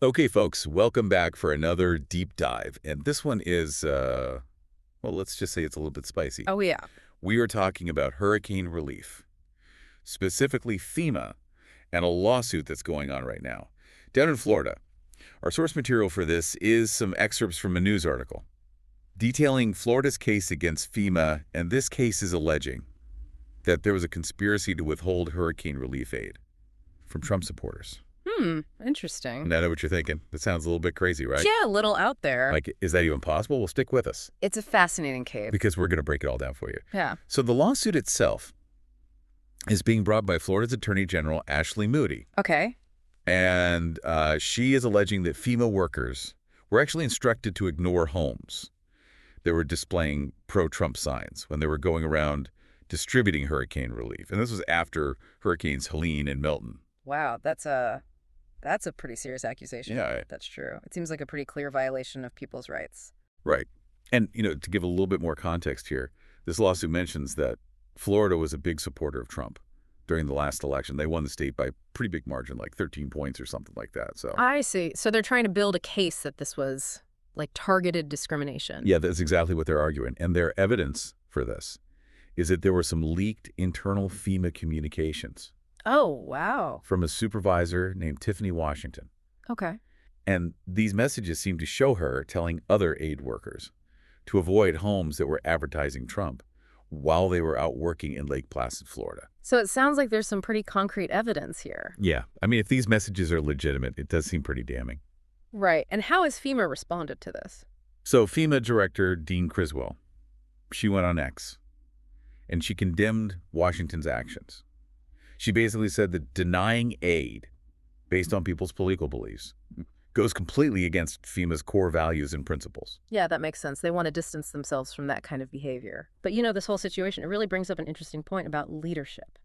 Okay, folks, welcome back for another deep dive. And this one is, well, let's just say it's a little bit spicy. Oh, yeah. We are talking about hurricane relief, specifically FEMA, and a lawsuit that's going on right now. Down in Florida, our source material for this is some excerpts from a news article detailing Florida's case against FEMA, and this case is alleging that there was a conspiracy to withhold hurricane relief aid from Trump supporters. Interesting. And I know what you're thinking. That sounds a little bit crazy, right? Yeah, a little out there. Like, is that even possible? Well, stick with us It's a fascinating case. because we're going to break it all down for you. Yeah. So the lawsuit itself is being brought by Florida's Attorney General Ashley Moody. Okay. And she is alleging that FEMA workers were actually instructed to ignore homes that were displaying pro-Trump signs when they were going around distributing hurricane relief. And this was after Hurricanes Helene and Milton. Wow, that's a pretty serious accusation. Yeah. That's true. It seems like a pretty clear violation of people's rights. Right. And, to give a little bit more context here, this lawsuit mentions that Florida was a big supporter of Trump during the last election. They won the state by a pretty big margin, like 13 points or something like that. So, I see. So they're trying to build a case that this was like targeted discrimination. yeah, that's exactly what they're arguing. And their evidence for this is that there were some leaked internal FEMA communications Oh, wow. from a supervisor named Tiffany Washington. Okay. And these messages seem to show her telling other aid workers to avoid homes that were advertising Trump while they were out working in Lake Placid, Florida. So it sounds like there's some pretty concrete evidence here. Yeah, I mean, if these messages are legitimate, it does seem pretty damning. Right. And how has FEMA responded to this? So FEMA Director Dean Criswell, she went on X, and she condemned Washington's actions. She basically said that denying aid based on people's political beliefs goes completely against FEMA's core values and principles. Yeah, that makes sense. They want to distance themselves from that kind of behavior. But this whole situation, it really brings up an interesting point about leadership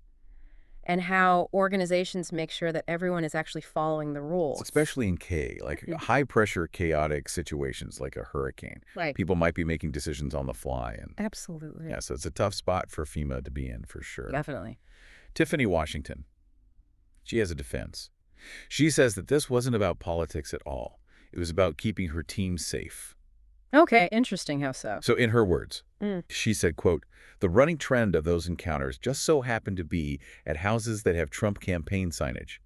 and how organizations make sure that everyone is actually following the rules. Especially in like Yeah. high-pressure, chaotic situations like a hurricane. Right. People might be making decisions on the fly. And Absolutely. yeah, so it's a tough spot for FEMA to be in, for sure. Definitely. Tiffany Washington, she has a defense. She says that this wasn't about politics at all. It was about keeping her team safe. Okay, interesting. How so? So in her words, Mm. she said, quote, "The running trend of those encounters just so happened to be at houses that have Trump campaign signage.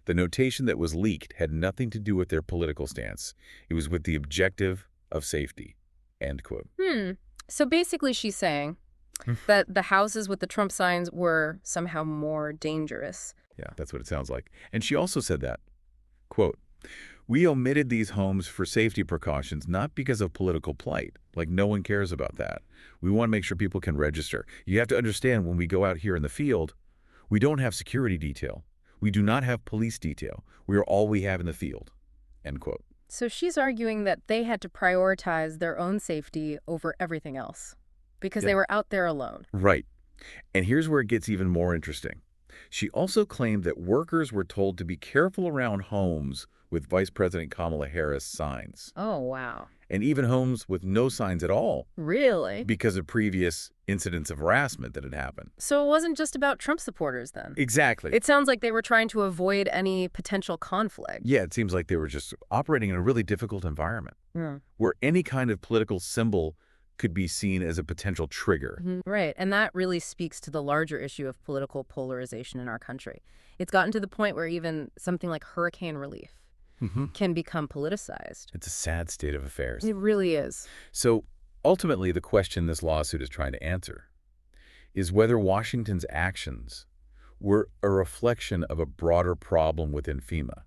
The notation that was leaked had nothing to do with their political stance. It was with the objective of safety." End quote. So basically, she's saying that the houses with the Trump signs were somehow more dangerous. Yeah, that's what it sounds like. And she also said that, quote, "We omitted these homes for safety precautions, not because of political plight. Like, no one cares about that. We want to make sure people can register. You have to understand, when we go out here in the field, we don't have security detail. We do not have police detail. We are all we have in the field." End quote. So she's arguing that they had to prioritize their own safety over everything else because Yeah. they were out there alone. Right. And here's where it gets even more interesting. She also claimed that workers were told to be careful around homes with Vice President Kamala Harris signs, Oh, wow. and even homes with no signs at all Really? because of previous incidents of harassment that had happened. So it wasn't just about Trump supporters then? Exactly. It sounds like they were trying to avoid any potential conflict. Yeah, it seems like they were just operating in a really difficult environment Yeah. where any kind of political symbol could be seen as a potential trigger. Right. And that really speaks to the larger issue of political polarization in our country. It's gotten to the point where even something like hurricane relief can become politicized. It's a sad state of affairs. It really is. So ultimately, the question this lawsuit is trying to answer is whether Washington's actions were a reflection of a broader problem within FEMA,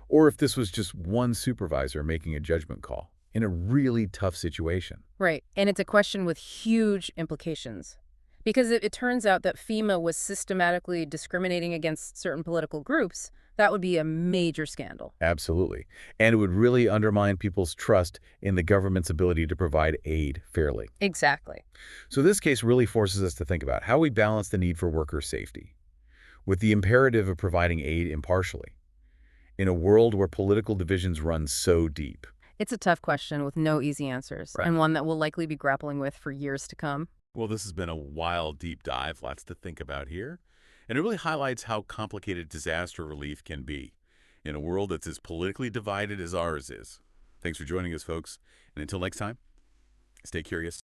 or if this was just one supervisor making a judgment call in a really tough situation. Right. And it's a question with huge implications. Because it turns out that FEMA was systematically discriminating against certain political groups. That would be a major scandal. Absolutely. And it would really undermine people's trust in the government's ability to provide aid fairly. Exactly. So this case really forces us to think about how we balance the need for worker safety with the imperative of providing aid impartially in a world where political divisions run so deep. It's a tough question with no easy answers, Right. and one that we'll likely be grappling with for years to come. Well, this has been a wild deep dive, lots to think about here. And it really highlights how complicated disaster relief can be in a world that's as politically divided as ours is. Thanks for joining us, folks. And until next time, stay curious.